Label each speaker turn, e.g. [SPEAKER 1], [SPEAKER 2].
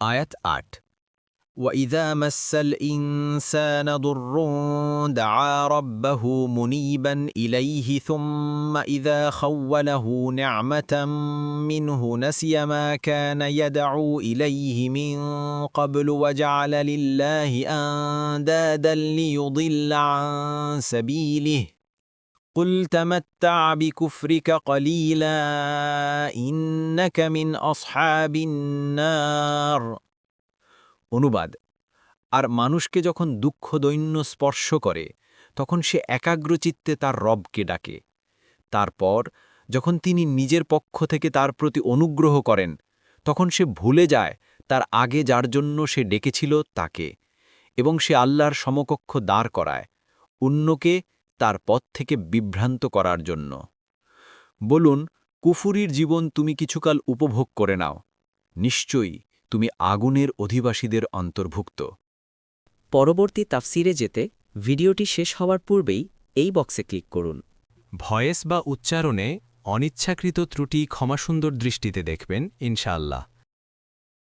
[SPEAKER 1] আয়াত ৮ وَإِذَا مَسَّ الْإِنسَانَ ضُرٌّ دَعَا رَبَّهُ مُنِيبًا إِلَيْهِ ثُمَّ إِذَا خَوَّلَهُ نِعْمَةً مِّنْهُ نَسِيَ مَا كَانَ يَدْعُو إِلَيْهِ مِن قَبْلُ وَجَعَلَ لِلَّهِ أَندَادًا لِّيُضِلَّ عَن سَبِيلِهِ قُلْ تَمَتَّعْ بِكُفْرِكَ قَلِيلًا إِنَّكَ مِنْ أَصْحَابِ النَّارِ। অনুবাদ: আর মানুষকে যখন দুঃখ দৈন্য স্পর্শ করে তখন সে একাগ্রচিত্তে তার রবকে ডাকে। তারপর যখন তিনি নিজের পক্ষ থেকে তার প্রতি অনুগ্রহ করেন তখন সে ভুলে যায় তার আগে যার জন্য সে ডেকেছিল তাকে, এবং সে আল্লাহর সমকক্ষ দাঁড় করায় অন্যকে তার পথ থেকে বিভ্রান্ত করার জন্য। বলুন, কুফুরির জীবন তুমি কিছুকাল উপভোগ করে নাও, নিশ্চয়ই তুমি আগুনের অধিবাসীদের অন্তর্ভুক্ত।
[SPEAKER 2] পরবর্তী তাফসিরে যেতে ভিডিওটি শেষ হওয়ার পূর্বেই এই বক্সে ক্লিক করুন।
[SPEAKER 3] ভয়েস বা উচ্চারণে অনিচ্ছাকৃত ত্রুটি ক্ষমাসুন্দর দৃষ্টিতে দেখবেন ইনশাআল্লাহ।